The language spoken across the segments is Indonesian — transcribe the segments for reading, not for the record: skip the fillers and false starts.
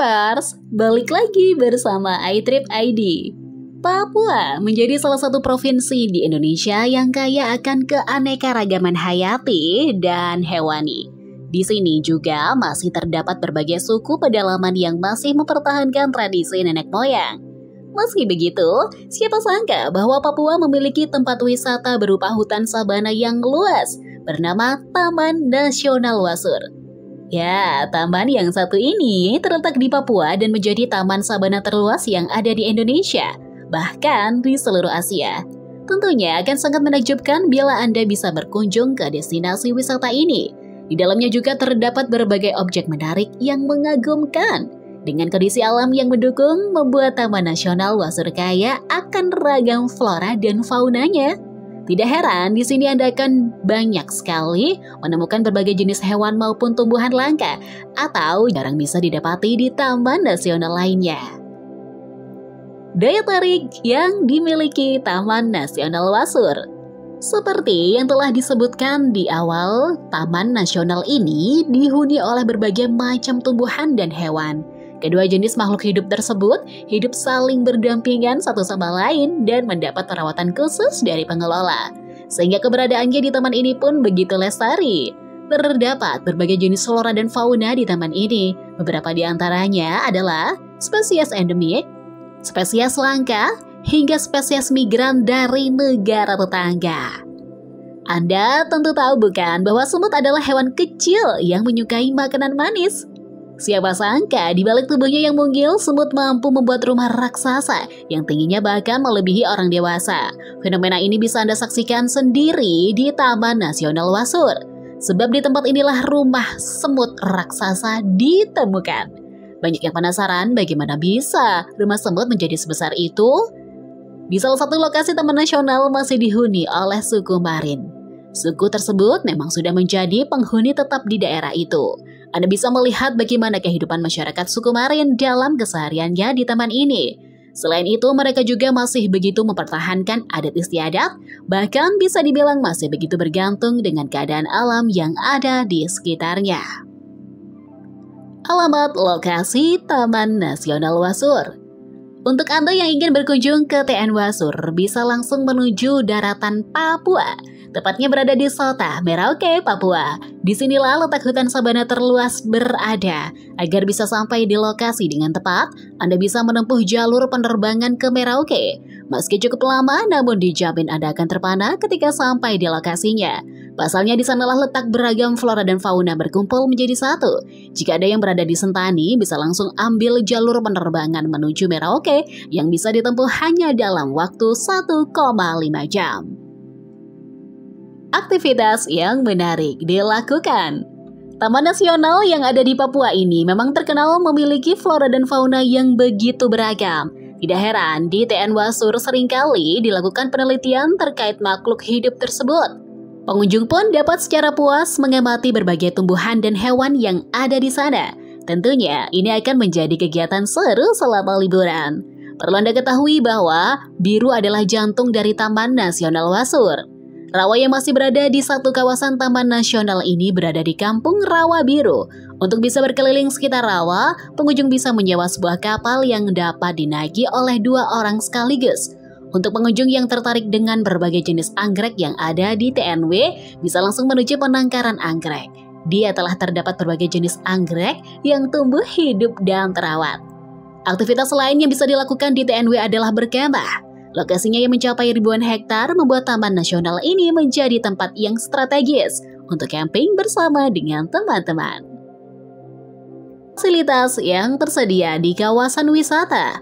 Tripers, balik lagi bersama iTrip ID. Papua menjadi salah satu provinsi di Indonesia yang kaya akan keanekaragaman hayati dan hewani. Di sini juga masih terdapat berbagai suku pedalaman yang masih mempertahankan tradisi nenek moyang. Meski begitu, siapa sangka bahwa Papua memiliki tempat wisata berupa hutan sabana yang luas bernama Taman Nasional Wasur. Ya, taman yang satu ini terletak di Papua dan menjadi taman sabana terluas yang ada di Indonesia, bahkan di seluruh Asia. Tentunya akan sangat menakjubkan bila Anda bisa berkunjung ke destinasi wisata ini. Di dalamnya juga terdapat berbagai objek menarik yang mengagumkan. Dengan kondisi alam yang mendukung, membuat Taman Nasional Wasur kaya akan ragam flora dan faunanya. Tidak heran, di sini Anda akan banyak sekali menemukan berbagai jenis hewan maupun tumbuhan langka atau jarang bisa didapati di taman nasional lainnya. Daya tarik yang dimiliki Taman Nasional Wasur. Seperti yang telah disebutkan di awal, Taman Nasional ini dihuni oleh berbagai macam tumbuhan dan hewan. Kedua jenis makhluk hidup tersebut hidup saling berdampingan satu sama lain dan mendapat perawatan khusus dari pengelola. Sehingga keberadaannya di taman ini pun begitu lestari. Terdapat berbagai jenis flora dan fauna di taman ini. Beberapa di antaranya adalah spesies endemik, spesies langka, hingga spesies migran dari negara tetangga. Anda tentu tahu bukan bahwa semut adalah hewan kecil yang menyukai makanan manis? Siapa sangka di balik tubuhnya yang mungil, semut mampu membuat rumah raksasa yang tingginya bahkan melebihi orang dewasa. Fenomena ini bisa Anda saksikan sendiri di Taman Nasional Wasur. Sebab di tempat inilah rumah semut raksasa ditemukan. Banyak yang penasaran bagaimana bisa rumah semut menjadi sebesar itu? Di salah satu lokasi Taman Nasional masih dihuni oleh suku Marin. Suku tersebut memang sudah menjadi penghuni tetap di daerah itu. Anda bisa melihat bagaimana kehidupan masyarakat suku Marin dalam kesehariannya di taman ini. Selain itu, mereka juga masih begitu mempertahankan adat istiadat, bahkan bisa dibilang masih begitu bergantung dengan keadaan alam yang ada di sekitarnya. Alamat lokasi Taman Nasional Wasur. Untuk Anda yang ingin berkunjung ke TN Wasur, bisa langsung menuju daratan Papua. Tepatnya berada di Sota, Merauke, Papua. Disinilah letak hutan sabana terluas berada. Agar bisa sampai di lokasi dengan tepat, Anda bisa menempuh jalur penerbangan ke Merauke. Meski cukup lama, namun dijamin Anda akan terpana ketika sampai di lokasinya. Pasalnya di sanalah letak beragam flora dan fauna berkumpul menjadi satu. Jika ada yang berada di Sentani, bisa langsung ambil jalur penerbangan menuju Merauke yang bisa ditempuh hanya dalam waktu 1,5 jam. Aktivitas yang menarik dilakukan. Taman Nasional yang ada di Papua ini memang terkenal memiliki flora dan fauna yang begitu beragam. Tidak heran, di TN Wasur seringkali dilakukan penelitian terkait makhluk hidup tersebut. Pengunjung pun dapat secara puas mengamati berbagai tumbuhan dan hewan yang ada di sana. Tentunya ini akan menjadi kegiatan seru selama liburan. Perlu Anda ketahui bahwa biru adalah jantung dari Taman Nasional Wasur. Rawa yang masih berada di satu kawasan Taman Nasional ini berada di Kampung Rawa Biru. Untuk bisa berkeliling sekitar rawa, pengunjung bisa menyewa sebuah kapal yang dapat dinaiki oleh 2 orang sekaligus. Untuk pengunjung yang tertarik dengan berbagai jenis anggrek yang ada di TNW, bisa langsung menuju penangkaran anggrek. Dia telah terdapat berbagai jenis anggrek yang tumbuh hidup dan terawat. Aktivitas lain yang bisa dilakukan di TNW adalah berkemah. Lokasinya yang mencapai ribuan hektar membuat Taman Nasional ini menjadi tempat yang strategis untuk camping bersama dengan teman-teman. Fasilitas yang tersedia di kawasan wisata.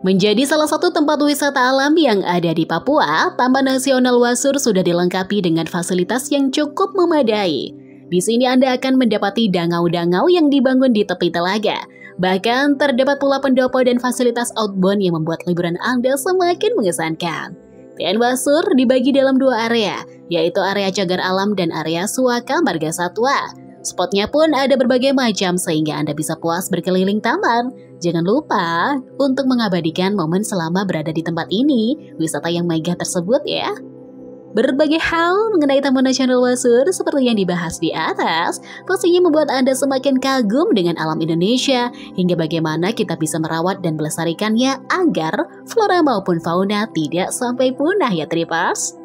Menjadi salah satu tempat wisata alam yang ada di Papua, Taman Nasional Wasur sudah dilengkapi dengan fasilitas yang cukup memadai. Di sini Anda akan mendapati dangau-dangau yang dibangun di tepi telaga. Bahkan terdapat pula pendopo dan fasilitas outbound yang membuat liburan Anda semakin mengesankan. TN Wasur dibagi dalam 2 area, yaitu area cagar alam dan area Suaka Marga Satwa. Spotnya pun ada berbagai macam sehingga Anda bisa puas berkeliling taman. Jangan lupa untuk mengabadikan momen selama berada di tempat ini, wisata yang megah tersebut ya. Berbagai hal mengenai Taman Nasional Wasur seperti yang dibahas di atas pastinya membuat Anda semakin kagum dengan alam Indonesia hingga bagaimana kita bisa merawat dan melestarikannya agar flora maupun fauna tidak sampai punah ya Tripers.